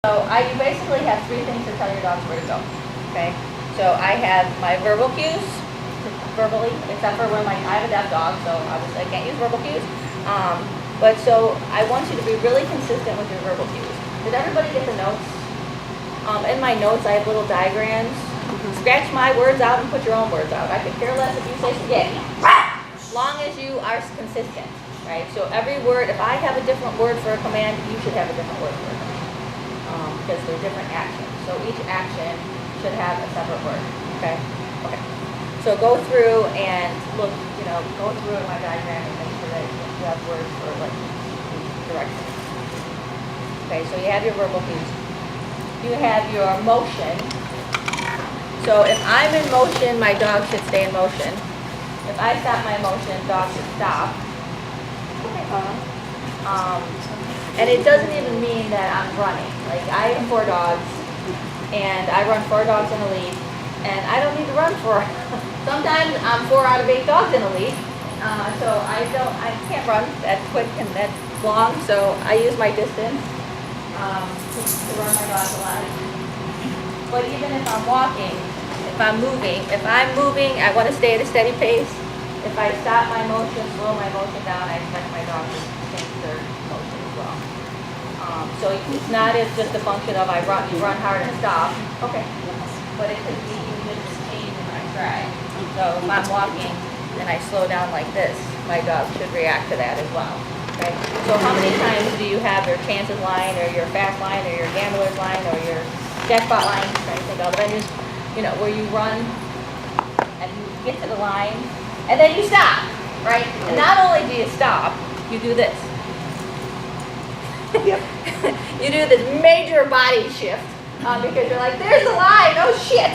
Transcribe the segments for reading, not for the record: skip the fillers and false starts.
So you basically have three things to tell your dogs where to go, okay? So I have my verbal cues, verbally, except for when I have a deaf dog, so obviously I can't use verbal cues. But so I want you to be really consistent with your verbal cues. Did everybody get the notes? In my notes I have little diagrams. Scratch my words out and put your own words out. I could care less if you say spaghetti, as long as you are consistent, right? So every word, if I have a different word for a command, you should have a different word for a command. Because they're different actions. So each action should have a separate word, okay? Okay. So go through and look, go through my diagram and make sure that you have words for like directions. Okay, so you have your verbal cues. You have your motion. So if I'm in motion, my dog should stay in motion. If I stop my motion, dog should stop. And it doesn't even mean that I'm running. Like I have 4 dogs, and I run 4 dogs in a lead, and I don't need to run for. Sometimes I'm 4 out of 8 dogs in a lead, so I can't run that quick and that long. So I use my distance to run my dogs a lot. But even if I'm walking, if I'm moving, I want to stay at a steady pace. If I stop my motion, slow my motion down, I expect my dog to change their motion as well. So it's not just a function of you run hard and stop. Okay. But it could be you just change in my stride. So if I'm walking and I slow down like this, my dog should react to that as well. Okay. So how many times do you have your chances line or your fast line or your gambler's line or your jackpot line, trying to think of it, where you run and you get to the line and then you stop, right? And not only do you stop, you do this. Yep. You do this major body shift because you're like, there's the line, oh shit,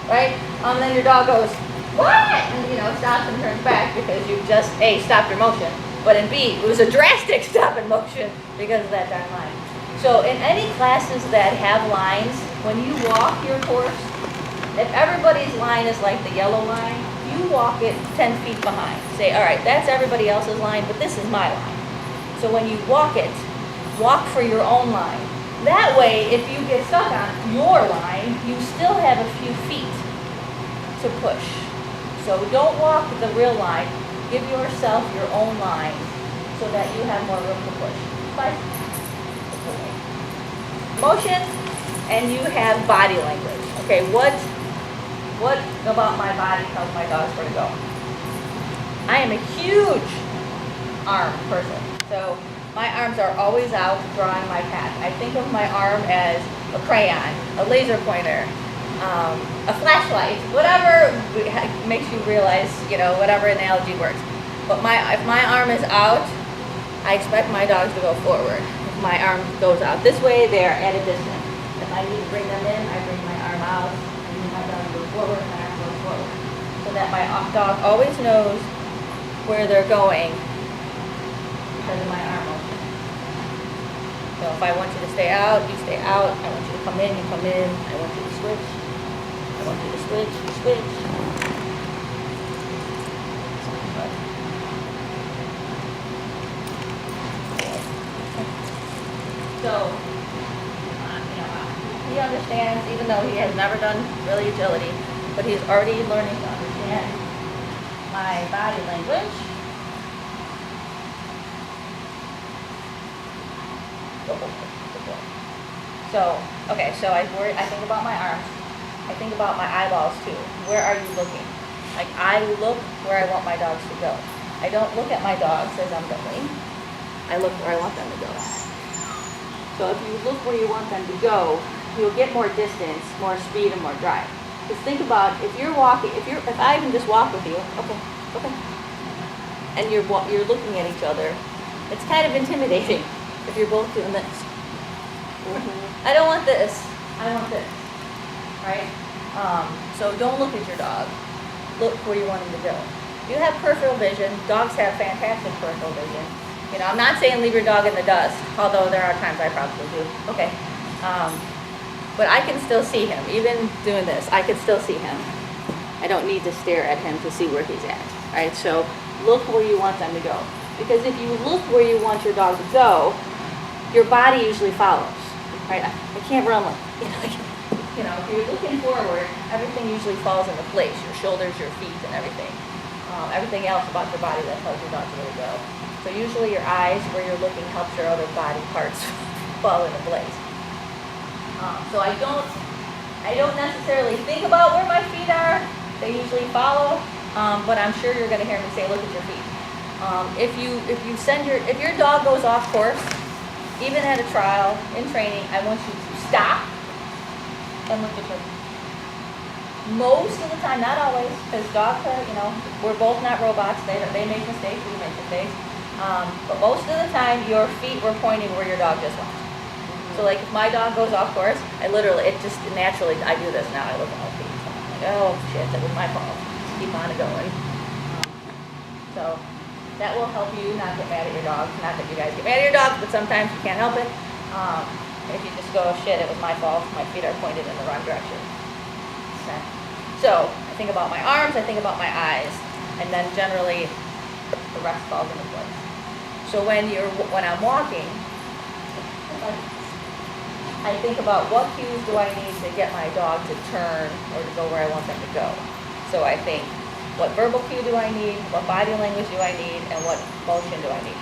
right? Then your dog goes, what? And stops and turns back because you just A, stopped your motion, but in B, it was a drastic stop in motion because of that darn line. So in any classes that have lines, when you walk your course, if everybody's line is like the yellow line, you walk it 10 feet behind. Say, all right, that's everybody else's line, but this is my line. So when you walk it, walk for your own line. That way, if you get stuck on your line, you still have a few feet to push. So don't walk the real line. Give yourself your own line so that you have more room to push. Bye. Motion, and you have body language. Okay, what about my body tells my dogs where to go? I am a huge arm person, so my arms are always out drawing my path. I think of my arm as a crayon, a laser pointer, a flashlight, whatever makes you realize, whatever analogy works. But if my arm is out, I expect my dogs to go forward. If my arm goes out this way, they are at a distance. If I need to bring them in, I bring my arm out, and my dog goes forward, my arm goes forward. So that my dog always knows where they're going because of my arm motion. So if I want you to stay out, you stay out. I want you to come in, you come in. I want you to switch. I want you to switch, you switch. So, he understands, even though he has never done really agility, but he's already learning to understand my body language. So, okay, so I think about my arms. I think about my eyeballs too. Where are you looking? Like I look where I want my dogs to go. I don't look at my dogs as I'm going. I look where I want them to go. So if you look where you want them to go, you'll get more distance, more speed, and more drive. Just think about if you're walking, if I even just walk with you, okay, and you're looking at each other, it's kind of intimidating if you're both doing this. Mm-hmm. I don't want this. I want this. Right? So don't look at your dog. Look where you want him to go. You have peripheral vision. Dogs have fantastic peripheral vision. I'm not saying leave your dog in the dust, although there are times I probably do. Okay. But I can still see him. Even doing this, I can still see him. I don't need to stare at him to see where he's at. Right? So look where you want them to go. Because if you look where you want your dog to go, your body usually follows. right? I can't run like, if you're looking forward, everything usually falls into place, your shoulders, your feet, and everything. Everything else about your body that tells your dog to really go. So usually your eyes, where you're looking, helps your other body parts fall into place. So I don't necessarily think about where my feet are. They usually follow, but I'm sure you're going to hear me say, look at your feet. If your dog goes off course, even at a trial, in training, I want you to stop and look at your feet. Most of the time, not always, because dogs are, we're both not robots. They make mistakes, we make mistakes. But most of the time, your feet were pointing where your dog just went. So like if my dog goes off course, naturally, I do this now. I look at my feet. So I'm like, oh shit, that was my fault. Just keep on going. So that will help you not get mad at your dog. Not that you guys get mad at your dogs, but sometimes you can't help it. If you just go, shit, it was my fault. My feet are pointed in the wrong direction. Okay. So I think about my arms, I think about my eyes, and then generally the rest falls into place. So when I'm walking, I think about what cues do I need to get my dog to turn or to go where I want them to go. So I think, what verbal cue do I need? What body language do I need? And what motion do I need?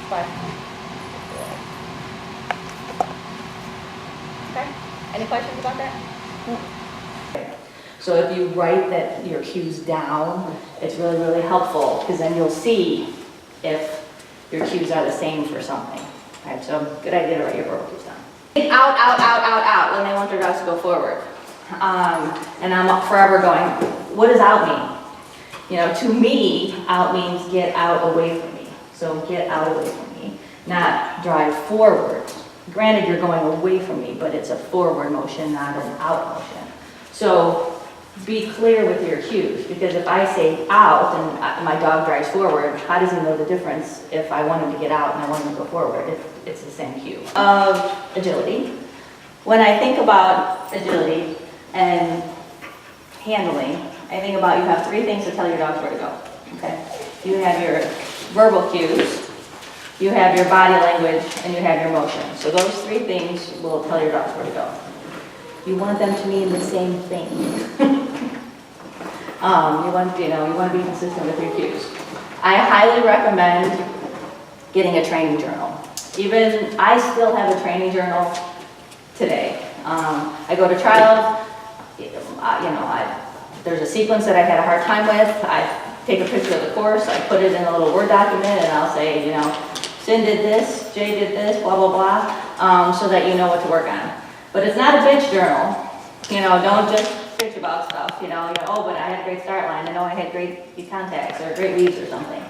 Okay. Any questions about that? So if you write that your cues down, it's really, really helpful because then you'll see if your cues are the same for something. Right, so good idea to write your verbal cues down. Out, out, out, out, out when they want their dogs to go forward. And I'm forever going, what does out mean? To me, out means get out away from me. So get out away from me, not drive forward. Granted, you're going away from me, but it's a forward motion, not an out motion. So be clear with your cues, because if I say out and my dog drives forward, how does he know the difference if I want him to get out and I want him to go forward? It's the same cue. Agility. When I think about agility and handling, I think about you have three things to tell your dogs where to go. Okay? You have your verbal cues, you have your body language, and you have your motion. So those three things will tell your dogs where to go. You want them to mean the same thing. You want to be consistent with your cues. I highly recommend getting a training journal. Even I still have a training journal today. I go to trials. There's a sequence that I had a hard time with. I take a picture of the course. I put it in a little Word document, and I'll say, Sin did this, Jay did this, blah blah blah, so that you know what to work on. But it's not a bitch journal. Don't just bitch about stuff. Oh, but I had a great start line. I know I had great contacts or great leads or something.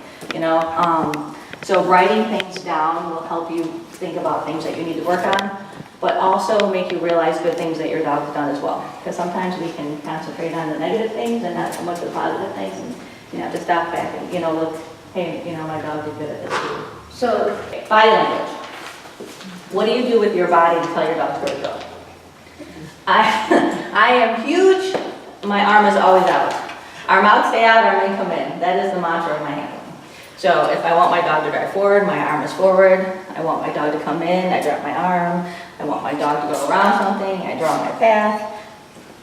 So writing things down will help you think about things that you need to work on, but also make you realize good things that your dog's done as well. Because sometimes we can concentrate on the negative things and not so much the positive things, and you have to stop back and look. Hey, my dog did good at this too. So body language. What do you do with your body to tell your dog where to go? I am huge. My arm is always out. Arm out, stay out, arm in, come in. That is the mantra of my handling. So if I want my dog to drive forward, my arm is forward. I want my dog to come in, I drop my arm. I want my dog to go around something, I draw my path.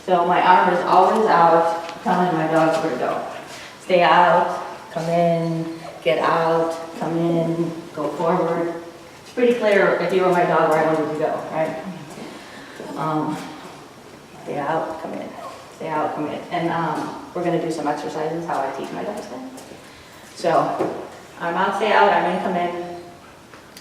So my arm is always out, telling my dog where to go. Stay out, come in, get out, come in, go forward. It's pretty clear if you were my dog where I wanted to go, right? Stay out, come in. Stay out, come in. And we're going to do some exercises, how I teach my dogs that. So, arm out, stay out, arm in, come in.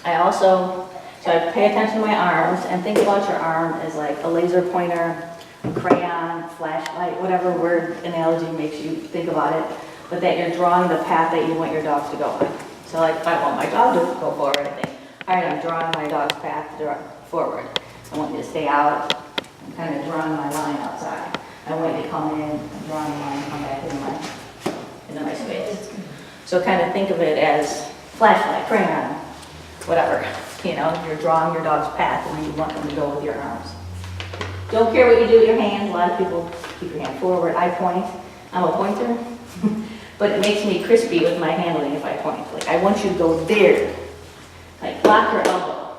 So I pay attention to my arms and think about your arm as like a laser pointer, a crayon, flashlight, whatever word analogy makes you think about it, but that you're drawing the path that you want your dogs to go on. So like if I want my dog to go forward, I think, all right, I'm drawing my dog's path forward. I want you to stay out. I'm kind of drawing my line outside. I want you to come in, I'm drawing a line, come back into my space. So kind of think of it as flashlight, crayon, whatever. You're drawing your dog's path and you want them to go with your arms. Don't care what you do with your hands. A lot of people keep your hand forward. I point. I'm a pointer. But it makes me crispy with my handling if I point. Like, I want you to go there. Like, lock your elbow.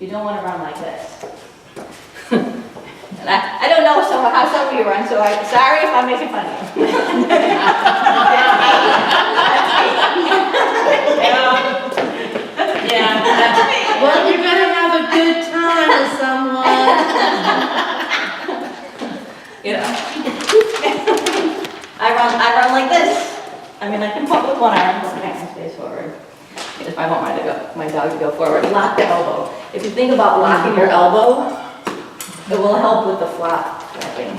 You don't want to run like this. know how some of you run, so sorry if I'm making fun of you. Yeah. Well, you're gonna have a good time with someone. You know. I run like this. I mean, I can pump with one arm, but my hand stays forward. If I want my dog to go forward, lock the elbow. If you think about locking your elbow, it will help with the flapping.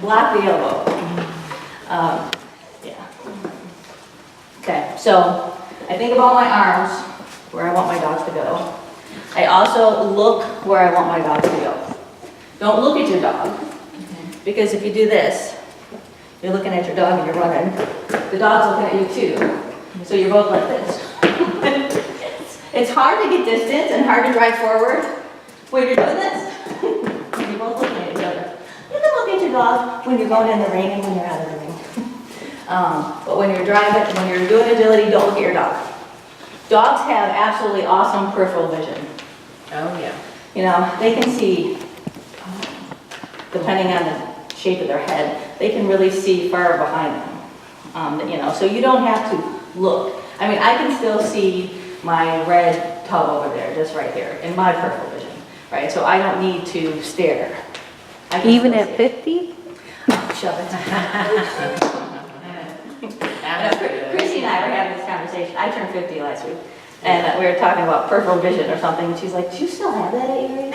Block the elbow. Yeah. Okay, so I think about my arms, where I want my dogs to go. I also look where I want my dogs to go. Don't look at your dog, because if you do this, you're looking at your dog and you're running. The dog's looking at you too, so you're both like this. It's hard to get distance and hard to drive forward when you're doing this. You're both looking at each other. You can look at your dog when you're going in the rain and when you're out of the rain. But when you're driving, when you're doing agility, don't look at your dog. Dogs have absolutely awesome peripheral vision. Oh, yeah. You know, they can see, depending on the shape of their head, they can really see far behind them. You know, so you don't have to look. I mean, I can still see my red tub over there, just right here, in my peripheral vision, right? So I don't need to stare. I can Even still at see it. 50? Shove it. Chrissy and I were having this conversation. I turned 50 last week. And we were talking about peripheral vision or something. And she's like, do you still have that at your age?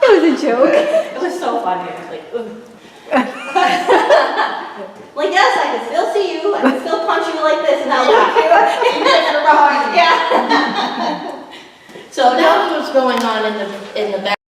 It was a joke. It was so funny. It was like, ugh. Like, yes, I can still see you. I can still punch you like this and I'll lock you. Even if you're behind. Yeah. So That was what's going on in the back.